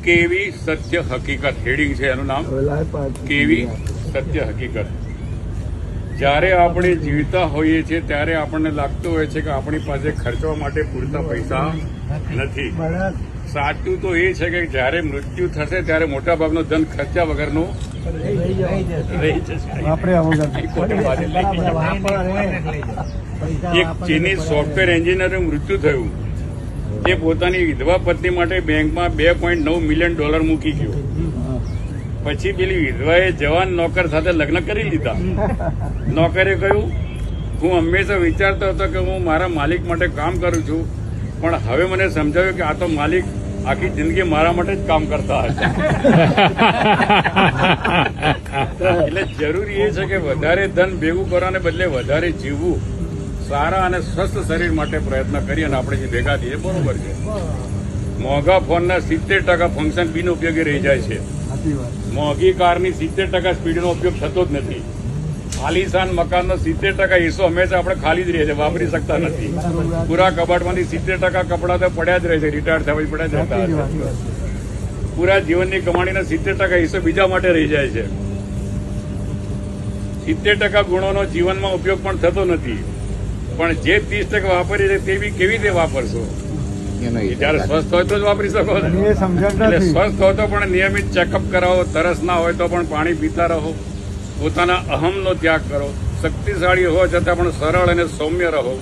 કેવી સત્ય હકીકત હેડિંગ છે એનું નામ, કેવી સત્ય હકીકત. જ્યારે આપણે જીવતા હોઈએ છીએ ત્યારે આપણને લાગતું હોય છે કે આપણી પાસે ખર્ચવા માટે પૂરતા પૈસા નથી. સાચું તો એ છે કે જ્યારે મૃત્યુ થશે ત્યારે મોટાભાગનો ધન ખર્ચા વગરનું રહી જશે. એક ચીની સોફ્ટવેર એન્જિનિયરનું મૃત્યુ થયું. તે પોતાની વિધવા પત્ની માટે બેંકમાં $2.9 મિલિયન મૂકી ગયો. પછી પેલી વિધવાએ જવાન નોકર સાથે લગ્ન કરી લીધા. નોકરે કહ્યું, હું હંમેશા વિચારતો હતો કે હું મારા માલિક માટે કામ કરું છું, પણ હવે મને સમજાવ્યું કે આ તો માલિક આખી જિંદગી મારા માટે જ કામ કરતા હતા. એટલે જરૂરી એ છે કે વધારે ધન ભેગું કરવાને બદલે વધારે જીવવું, સારા અને સ્વસ્થ શરીર માટે પ્રયત્ન કરી અને આપણે જે ભેગા થઈએ બરોબર છે. મોંઘા ફોનના 70% ફંક્શન બિનઉપયોગી રહી જાય છે. મોંઘી કારની 70% સ્પીડનો ઉપયોગ થતો જ નથી. આલીશાન મકાનનો 70% હિસ્સો હંમેશા આપણે ખાલી જ રહે છે, વાપરી શકતા નથી. પૂરા કબાટમાંથી 70% કપડા તો પડ્યા જ રહે છે, રિટાયર થવા પડ્યા જ રહેતા. પૂરા જીવનની કમાણીનો 70% હિસ્સો બીજા માટે રહી જાય છે. 70% ગુણોનો જીવનમાં ઉપયોગ પણ થતો નથી. પણ જે 30% વાપરી છે તે બી કેવી રીતે વાપરશો? જયારે સ્વસ્થ હોય તો જ વાપરી શકો. એટલે સ્વસ્થ હોય તો પણ નિયમિત ચેકઅપ કરાવો, તરસ ના હોય તો પણ પાણી પીતા રહો, પોતાના અહમનો ત્યાગ કરો, શક્તિશાળી હોવા છતાં પણ સરળ અને સૌમ્ય રહો,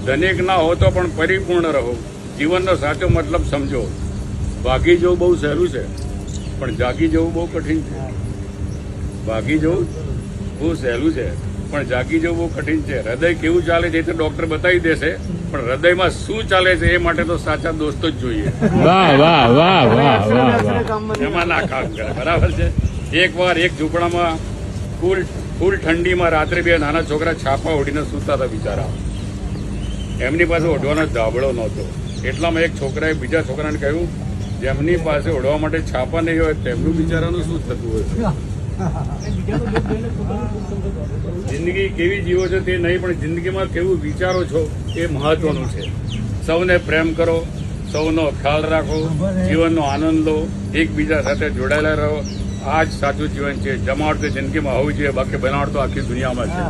ધનિક ના હો તો પણ પરિપૂર્ણ રહો, જીવનનો સાચો મતલબ સમજો. ભાગી જવું બહુ સહેલું છે, પણ જાગી જવું બહુ કઠિન છે. ભાગી જવું બહુ સહેલું છે, પણ જાગી જવું બહુ કઠિન છે. હૃદય કેવું ચાલે છે એ તો ડોક્ટર બતાવી દેશે, પણ હૃદયમાં શું ચાલે છે એ માટે તો સાચા દોસ્તો જ જોઈએ. એમાં ના કામ કરે. બરાબર છે. એકવાર એક ઝૂંપડામાં ફૂલ ઠંડીમાં રાત્રે બે નાના છોકરા છાપા ઓઢીને સૂતા હતા. બિચારા, એમની પાસે ઓઢવાનો ધાબળો નહોતો. એટલામાં એક છોકરાએ બીજા છોકરાને કહ્યું, જેમની પાસે ઓઢવા માટે છાપા નહીં હોય તેમનું બિચારાનું શું થતું હોય? જિંદગી કેવી જીવો છો તે નહીં, પણ જિંદગીમાં કેવું વિચારો છો એ મહત્વનું છે. સૌને પ્રેમ કરો, સૌનો ખ્યાલ રાખો, જીવનનો આનંદ લો, એકબીજા સાથે જોડાયેલા રહો. આ જ સાચું જીવન છે. જમાવટ તો જિંદગીમાં હોવી જોઈએ, બાકી બનાવટ તો આખી દુનિયામાં છે.